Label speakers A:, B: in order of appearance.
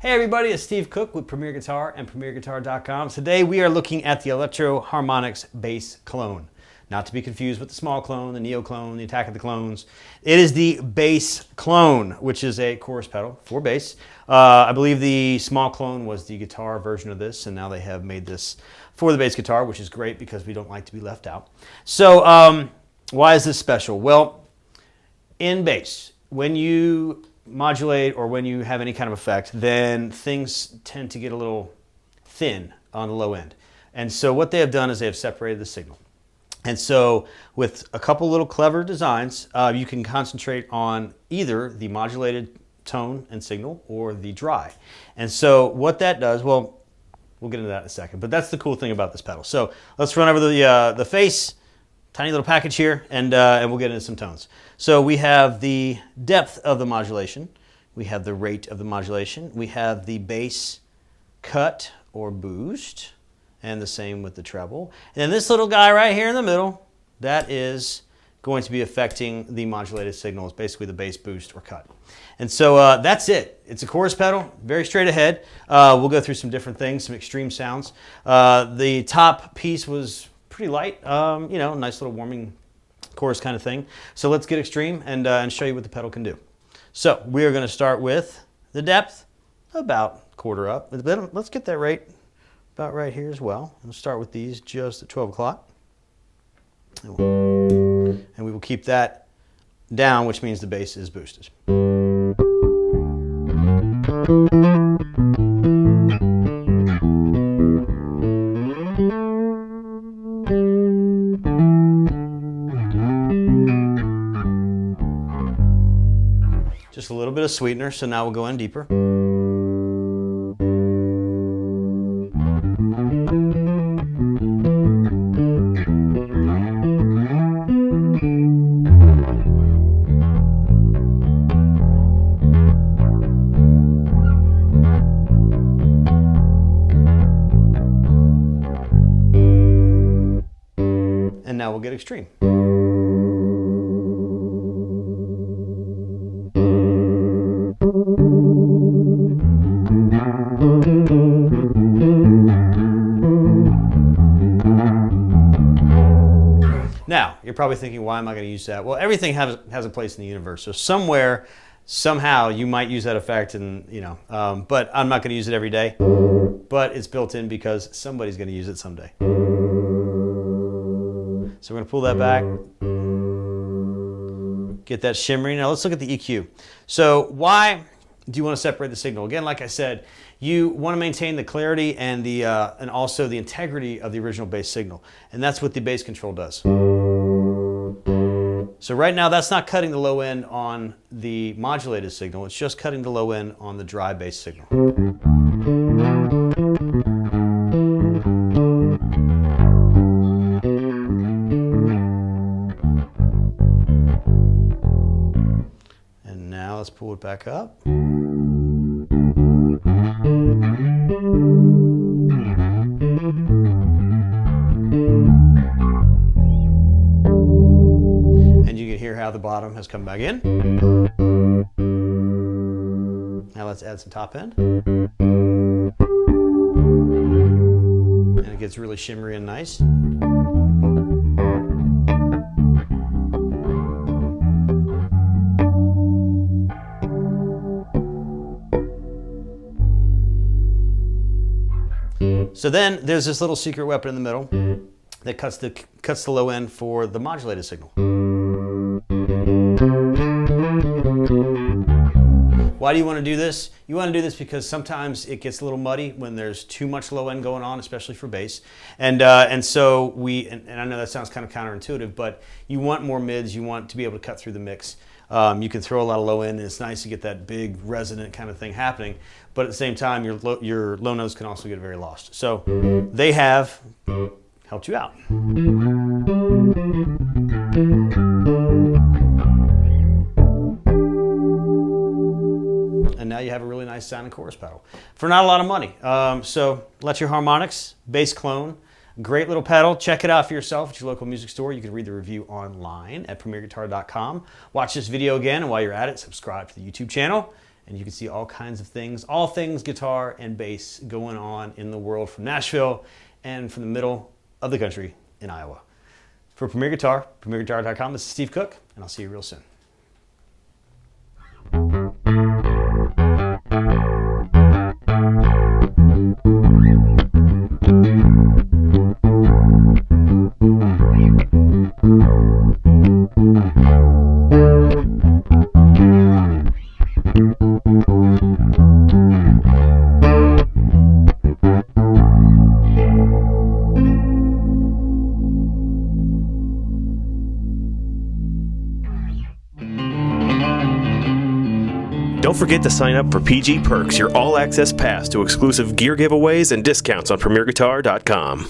A: Hey everybody, it's Steve Cook with Premier Guitar and PremierGuitar.com. Today we are looking at the Electro-Harmonix bass clone. Not to be confused with the small clone, the neo clone, the attack of the clones. It is the bass clone, which is a chorus pedal for bass. I believe the small clone was the guitar version of this, and now they have made this for the bass guitar, which is great because we don't like to be left out. So why is this special? Well, in bass, when you modulate or when you have any kind of effect, then things tend to get a little thin on the low end. And so what they have done is they have separated the signal. And so with a couple little clever designs, you can concentrate on either the modulated tone and signal or the dry. And so what that does, well, we'll get into that in a second, but that's the cool thing about this pedal. So let's run over the face, tiny little package here, and we'll get into some tones. So we have the depth of the modulation, we have the rate of the modulation, we have the bass cut or boost, and the same with the treble. And then this little guy right here in the middle, that is going to be affecting the modulated signal. It's basically the bass boost or cut. And so that's it. It's a chorus pedal, very straight ahead. We'll go through some different things, some extreme sounds. The top piece was pretty light, you know, nice little warming chorus kind of thing. So let's get extreme and show you what the pedal can do. So we are going to start with the depth, about quarter up. Let's get that rate about right here as well. We'll start with these just at 12 o'clock. And we will keep that down, which means the bass is boosted. Just a little bit of sweetener, so now we'll go in deeper. And now we'll get extreme. Now, you're probably thinking, why am I going to use that? Well, everything has a place in the universe. So somewhere, somehow, you might use that effect, and you know. But I'm not going to use it every day. But it's built in because somebody's going to use it someday. So we're going to pull that back, get that shimmering. Now let's look at the EQ. So why do you want to separate the signal? Again, like I said, you want to maintain the clarity and also the integrity of the original bass signal. And that's what the bass control does. So right now that's not cutting the low end on the modulated signal, it's just cutting the low end on the dry bass signal. And now let's pull it back up. And you can hear how the bottom has come back in. Now let's add some top end. And it gets really shimmery and nice. So then there's this little secret weapon in the middle that cuts the low end for the modulated signal. Why do you want to do this? You want to do this because sometimes it gets a little muddy when there's too much low end going on, especially for bass. And so and I know that sounds kind of counterintuitive, but you want more mids, you want to be able to cut through the mix. You can throw a lot of low end, and it's nice to get that big resonant kind of thing happening. But at the same time, your low notes can also get very lost. So they have helped you out. And now you have a really nice sounding chorus pedal for not a lot of money. So Electro-Harmonix bass clone. Great little pedal. Check it out for yourself at your local music store. You can read the review online at PremierGuitar.com. Watch this video again, and while you're at it, subscribe to the YouTube channel. and you can see all kinds of things, all things guitar and bass going on in the world from Nashville and from the middle of the country in Iowa. For Premier Guitar, premierguitar.com, this is Steve Cook, and I'll see you real soon.
B: Don't forget to sign up for PG Perks, your all-access pass to exclusive gear giveaways and discounts on premierguitar.com.